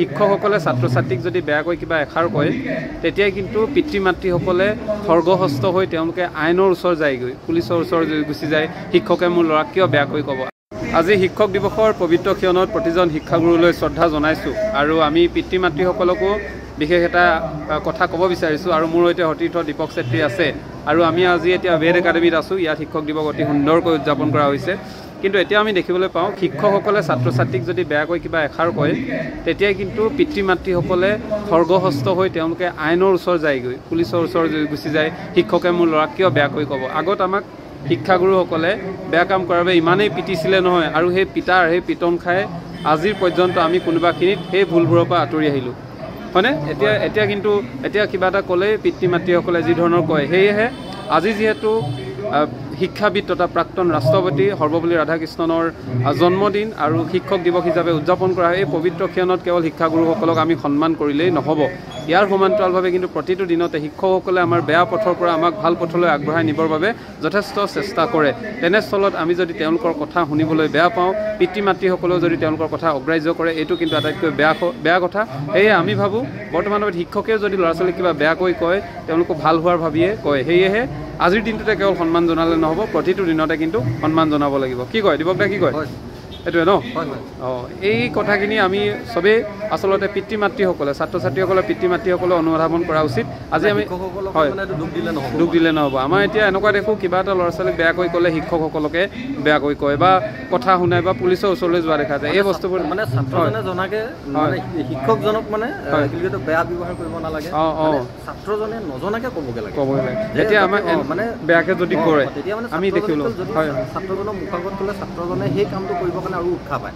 শিক্ষকসকলে ছাত্ৰ ছাত্ৰীক যদি বেয়াকৈ কিবা এষাৰ কয় তেতিয়াই কিন্তু পিতৃ মাতৃসকলে খৰ্গহস্ত হৈ তেওঁলোকে আইনৰ ওচৰ যায়গৈ, পুলিচৰ ওচৰ গুচি যায়, শিক্ষকে মোৰ ল'ৰাক কিয় বেয়াকৈ ক'ব। আজি শিক্ষক দিৱসৰ পবিত্ৰ ক্ষণত প্ৰতিজন শিক্ষাগুৰুলৈ শ্ৰদ্ধা জনাইছোঁ আৰু আমি পিতৃ মাতৃসকলকো বিশেষ এটা কথা ক'ব বিচাৰিছোঁ। আৰু মোৰ সৈতে সতীৰ্থ দীপক চেত্ৰী আছে আৰু আমি আজি এতিয়া বেদ একাডেমীত আছোঁ। ইয়াত শিক্ষক দিৱস অতি সুন্দৰকৈ উদযাপন কৰা হৈছে। কিন্তু এতিয়া আমি দেখিবলৈ পাওঁ শিক্ষকসকলে ছাত্ৰ ছাত্ৰীক যদি বেয়াকৈ কিবা এষাৰ কয় তেতিয়াই কিন্তু পিতৃ মাতৃসকলে খৰ্গহস্ত হৈ তেওঁলোকে আইনৰ ওচৰ যায়গৈ, পুলিচৰ ওচৰ গুচি যায়, শিক্ষকে মোৰ ল'ৰাক কিয় বেয়াকৈ ক'ব। আগত আমাক শিক্ষাগুৰুসকলে বেয়া কাম কৰাৰ বাবে ইমানেই পিটিছিলে নহয়, আৰু সেই পিটন খাই আজিৰ পৰ্যন্ত আমি কোনোবাখিনিত সেই ভুলবোৰৰ পৰা আঁতৰি আহিলোঁ, হয়নে? এতিয়া কিন্তু কিবা এটা ক'লেই পিতৃ মাতৃসকলে যি ধৰণৰ কয়। সেয়েহে আজি যিহেতু শিক্ষাবিদ তথা প্ৰাক্তন ৰাষ্ট্ৰপতি সৰ্বপল্লী ৰাধাকৃষ্ণনৰ জন্মদিন আৰু শিক্ষক দিৱস হিচাপে উদযাপন কৰা এই পবিত্ৰ ক্ষণত কেৱল শিক্ষাগুৰুসকলক আমি সন্মান কৰিলেই নহ'ব, ইয়াৰ সমান্তৰালভাৱে কিন্তু প্ৰতিটো দিনতে শিক্ষকসকলে আমাৰ বেয়া পথৰ পৰা আমাক ভাল পথলৈ আগবঢ়াই নিবৰ বাবে যথেষ্ট চেষ্টা কৰে। তেনেস্থলত আমি যদি তেওঁলোকৰ কথা শুনিবলৈ বেয়া পাওঁ, পিতৃ মাতৃসকলেও যদি তেওঁলোকৰ কথা অগ্ৰাহ্য কৰে, এইটো কিন্তু আটাইতকৈ বেয়া কথা। সেয়ে আমি ভাবোঁ বৰ্তমানত শিক্ষকেও যদি ল'ৰা ছোৱালীক কিবা বেয়াকৈ কয় তেওঁলোকক ভাল হোৱাৰ ভাবিয়ে কয়। সেয়েহে আজিৰ দিনটোতে কেৱল সন্মান জনালে নহ'ব, প্ৰতিটো দিনতে কিন্তু সন্মান জনাব লাগিব। কি কয় দীপক দা, কি কয়? এইটোৱে ন? অঁ, এই কথাখিনি আমি চবেই আচলতে পিতৃ মাতৃসকলে, ছাত্ৰ ছাত্ৰীসকলে পিতৃ মাতৃসকলে অনুধাৱন কৰা উচিত। আজি আমি হয় দুখ দিলে নহ'ব। আমাৰ এতিয়া এনেকুৱা দেখোঁ কিবা এটা ল'ৰা ছোৱালীক বেয়াকৈ ক'লে শিক্ষকসকলকে বেয়াকৈ কয় বা কথা শুনাই বা পুলিচৰ ওচৰলৈ যোৱা দেখা যায়। এই বস্তুবোৰ মানে ছাত্ৰজনে জনাকে শিক্ষকজনক মানে বেয়া ব্যৱহাৰ কৰিব নালাগে। ছাত্ৰজনে নজনাকে ক'বগৈ লাগে। এতিয়া আমাৰ মানে বেয়াকৈ যদি কৰে তেতিয়া মানে আমি দেখিলোঁ ছাত্ৰজনক মুখাগত ক'লে ছাত্ৰজনে সেই কামটো কৰিব কাৰণে আৰু উৎসাহ পায়।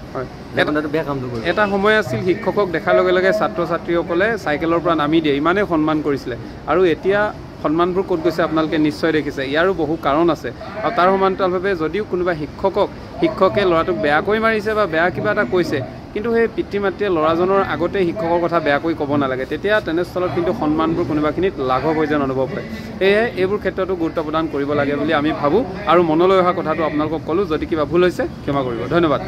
বেয়া কামটো কৰিব। এটা সময় আছিল শিক্ষকক দেখাৰ লগে লগে ছাত্ৰ ছাত্ৰীসকলে চাইকেলৰ পৰা নামি দিয়ে, ইমানেই সন্মান কৰিছিলে। আৰু এতিয়া সন্মানবোৰ ক'ত গৈছে আপোনালোকে নিশ্চয় দেখিছে। ইয়াৰো বহু কাৰণ আছে। আৰু তাৰ সমান্তৰালভাৱে যদিও কোনোবা শিক্ষকে ল'ৰাটোক বেয়াকৈ মাৰিছে বা বেয়া কিবা এটা কৈছে, কিন্তু সেই পিতৃ মাতৃয়ে ল'ৰাজনৰ আগতে শিক্ষকৰ কথা বেয়াকৈ ক'ব নালাগে। তেতিয়া তেনেস্থলত কিন্তু সন্মানবোৰ কোনোবাখিনিত লাঘৱ হৈ যেন অনুভৱ হয়। সেয়েহে এইবোৰ ক্ষেত্ৰতো গুৰুত্ব প্ৰদান কৰিব লাগে বুলি আমি ভাবোঁ। আৰু মনলৈ অহা কথাটো আপোনালোকক ক'লোঁ। যদি কিবা ভুল হৈছে ক্ষমা কৰিব। ধন্যবাদ।